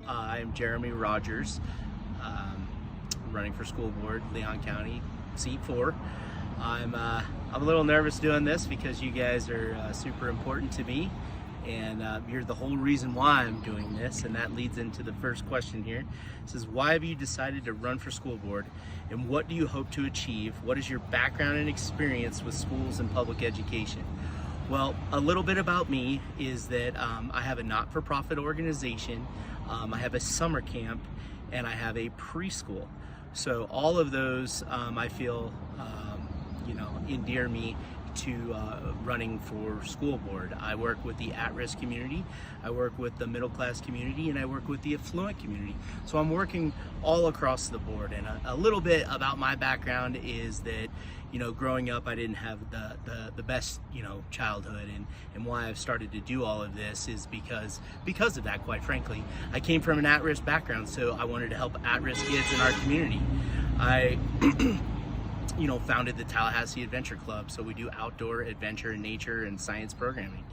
I'm Jeremy Rogers, running for school board, Leon County, seat 4. I'm a little nervous doing this because you guys are super important to me, and you're the whole reason why I'm doing this, and that leads into the first question here. It says, why have you decided to run for school board, and what do you hope to achieve? What is your background and experience with schools and public education? Well, a little bit about me is that I have a not-for-profit organization, I have a summer camp, and I have a preschool. So all of those I feel endear me to running for school board. I work with the at-risk community, I work with the middle-class community, and I work with the affluent community. So I'm working all across the board. And a little bit about my background is that, growing up, I didn't have the best, childhood, and why I've started to do all of this is because of that, quite frankly. I came from an at-risk background, so I wanted to help at-risk kids in our community. I founded the Tallahassee Adventure Club, so we do outdoor adventure and nature and science programming.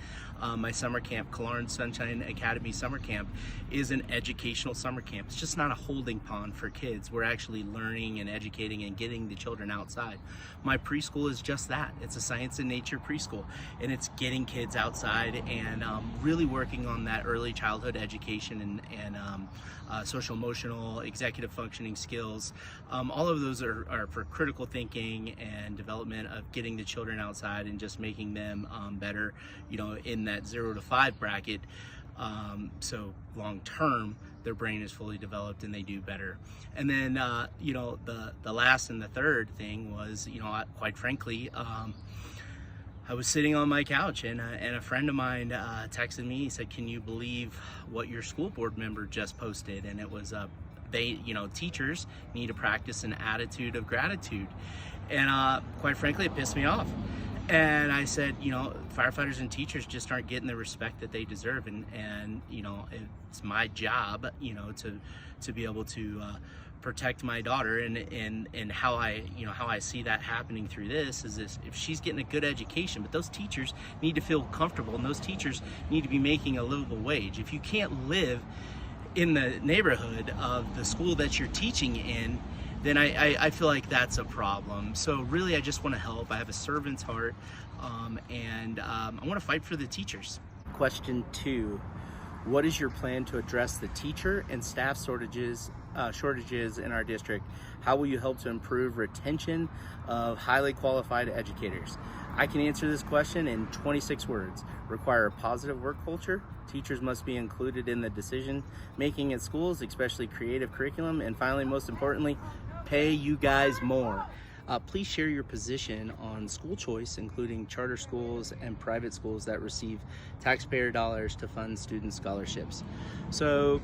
My summer camp, Killearn Sunshine Academy Summer Camp, is an educational summer camp. It's just not a holding pond for kids. We're actually learning and educating and getting the children outside. My preschool is just that. It's a science and nature preschool, and it's getting kids outside and really working on that early childhood education and social emotional executive functioning skills. All of those are for critical thinking and development of getting the children outside and just making them better, in that 0 to 5 bracket. So long term, their brain is fully developed and they do better. And then, the last and the third thing was, quite frankly, I was sitting on my couch and a friend of mine texted me. He said, "Can you believe what your school board member just posted?" And it was, teachers need to practice an attitude of gratitude. And quite frankly, it pissed me off. And I said, firefighters and teachers just aren't getting the respect that they deserve. And it's my job, to be able to protect my daughter, and how I see that happening through this is if she's getting a good education, but those teachers need to feel comfortable, and those teachers need to be making a livable wage. If you can't live in the neighborhood of the school that you're teaching in, then I feel like that's a problem. So really, I just want to help. I have a servant's heart, and I want to fight for the teachers. Question 2. What is your plan to address the teacher and staff shortages in our district? How will you help to improve retention of highly qualified educators? I can answer this question in 26 words. Require a positive work culture. Teachers must be included in the decision making at schools, especially creative curriculum. And finally, most importantly, pay you guys more. Please share your position on school choice, including charter schools and private schools that receive taxpayer dollars to fund student scholarships. So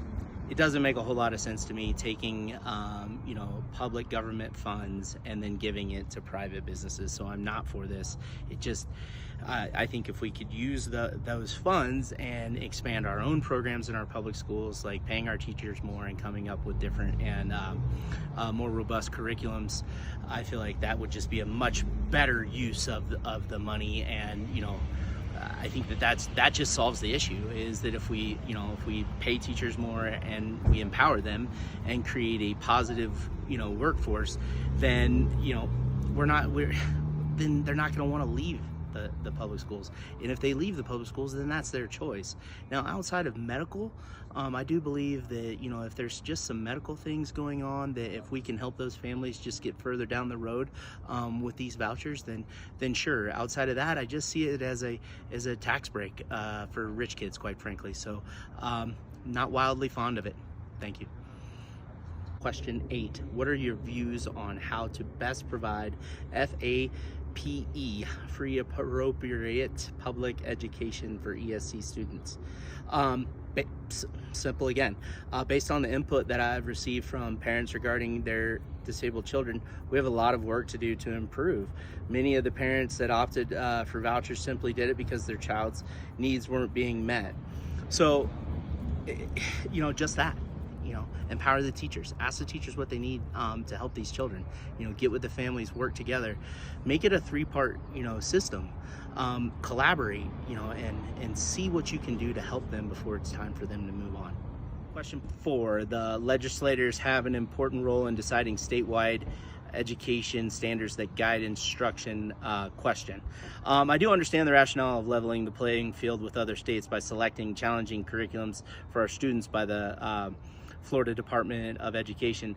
it doesn't make a whole lot of sense to me taking public government funds and then giving it to private businesses. So I'm not for this. It just, I think if we could use those funds and expand our own programs in our public schools, like paying our teachers more and coming up with different and more robust curriculums, I feel like that would just be a much better use of the money. And I think that just solves the issue, is that if we pay teachers more and we empower them and create a positive workforce, then then they're not going to want to leave the public schools. And if they leave the public schools, then that's their choice. Now, outside of medical, I do believe that if there's just some medical things going on, that if we can help those families just get further down the road with these vouchers, then sure. Outside of that, I just see it as a tax break for rich kids, quite frankly. So not wildly fond of it. Thank you. Question 8. What are your views on how to best provide FAPE, free appropriate public education for ESC students? Simple again. Based on the input that I've received from parents regarding their disabled children, we have a lot of work to do to improve. Many of the parents that opted for vouchers simply did it because their child's needs weren't being met. So, just that. Empower the teachers. Ask the teachers what they need to help these children. Get with the families, work together, make it a 3-part system. Collaborate, and see what you can do to help them before it's time for them to move on. Question 4, the legislators have an important role in deciding statewide education standards that guide instruction. Question. I do understand the rationale of leveling the playing field with other states by selecting challenging curriculums for our students by the Florida Department of Education.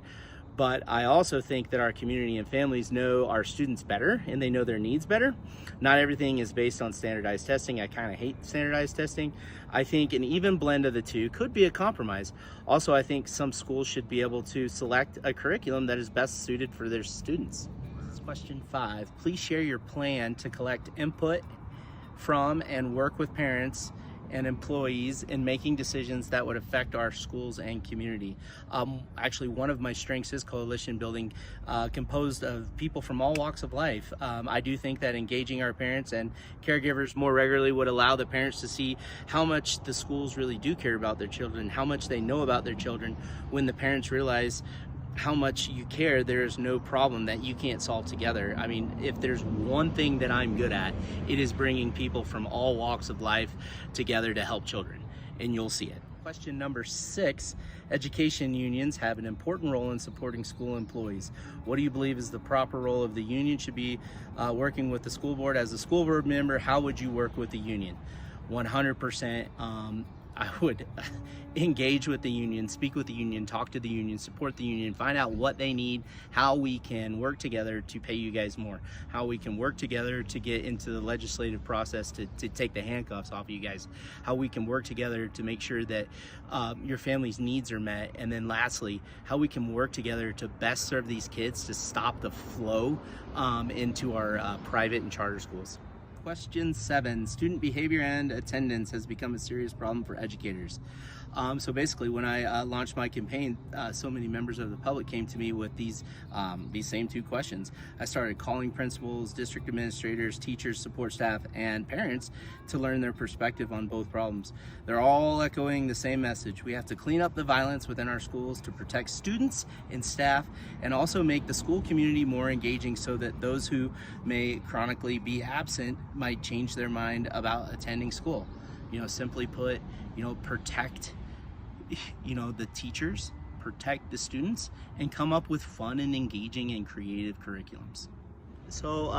But I also think that our community and families know our students better and they know their needs better. Not everything is based on standardized testing. I kind of hate standardized testing. I think an even blend of the two could be a compromise. Also, I think some schools should be able to select a curriculum that is best suited for their students. Question 5, please share your plan to collect input from and work with parents and employees in making decisions that would affect our schools and community. Actually, one of my strengths is coalition building, composed of people from all walks of life. I do think that engaging our parents and caregivers more regularly would allow the parents to see how much the schools really do care about their children, how much they know about their children. When the parents realize how much you care, there is no problem that you can't solve together. I mean, if there's one thing that I'm good at, it is bringing people from all walks of life together to help children, and you'll see it. Question number 6, education unions have an important role in supporting school employees. What do you believe is the proper role of the union should be working with the school board? As a school board member, how would you work with the union? 100%. I would engage with the union, speak with the union, talk to the union, support the union, find out what they need, how we can work together to pay you guys more, how we can work together to get into the legislative process to take the handcuffs off of you guys, how we can work together to make sure that your family's needs are met, and then lastly, how we can work together to best serve these kids to stop the flow into our private and charter schools. Question 7, student behavior and attendance has become a serious problem for educators. So basically, when I launched my campaign, so many members of the public came to me with these same 2 questions. I started calling principals, district administrators, teachers, support staff, and parents to learn their perspective on both problems. They're all echoing the same message. We have to clean up the violence within our schools to protect students and staff, and also make the school community more engaging so that those who may chronically be absent might change their mind about attending school. Simply put, protect the teachers, protect the students, and come up with fun and engaging and creative curriculums. So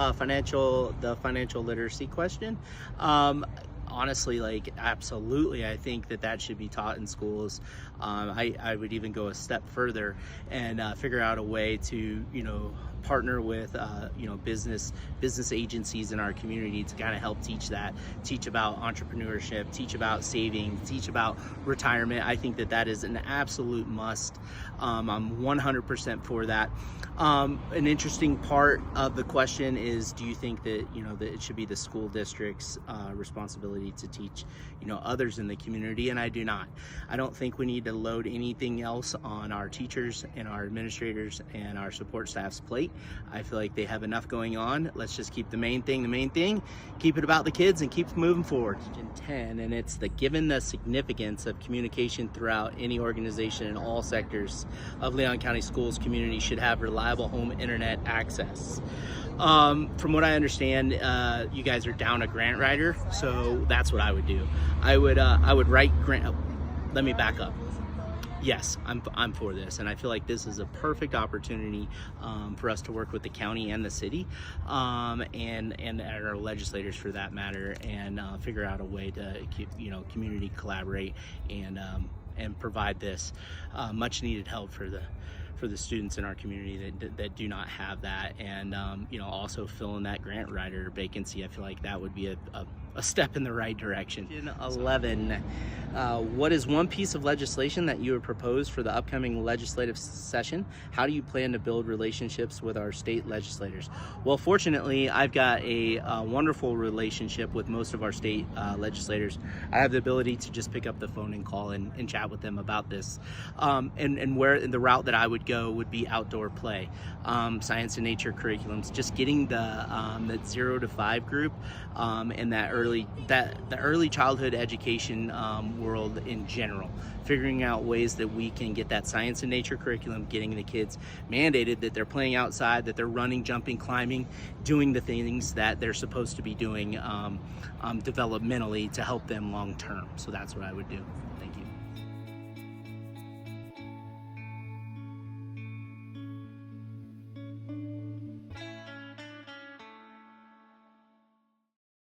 the financial literacy question, honestly, absolutely, I think that should be taught in schools. I would even go a step further and figure out a way to partner with business agencies in our community to kind of help teach about entrepreneurship, teach about saving, teach about retirement. I think that is an absolute must. I'm 100% for that. An interesting part of the question is, do you think that that it should be the school district's responsibility to teach others in the community? And I do not. I don't think we need to load anything else on our teachers and our administrators and our support staff's plate. I feel like they have enough going on. Let's just keep the main thing, keep it about the kids and keep moving forward. Question 10, and it's given the significance of communication throughout any organization in all sectors of Leon County schools, community should have reliable home internet access. From what I understand, you guys are down a grant writer, so that's what I would do. I would write grant. Let me back up. Yes, I'm for this, and I feel like this is a perfect opportunity for us to work with the county and the city, and our legislators for that matter, and figure out a way to community collaborate and provide this much needed help for the students in our community that do not have that, and also fill in that grant writer vacancy. I feel like that would be a step in the right direction. 11, what is one piece of legislation that you would propose for the upcoming legislative session? How do you plan to build relationships with our state legislators? Well, fortunately, I've got a wonderful relationship with most of our state legislators. I have the ability to just pick up the phone and call and chat with them about this. And where the route that I would go would be outdoor play, science and nature curriculums, just getting the 0 to 5 group and the early childhood education world in general, figuring out ways that we can get that science and nature curriculum, getting the kids mandated that they're playing outside, that they're running, jumping, climbing, doing the things that they're supposed to be doing developmentally to help them long term. So that's what I would do. Thank you.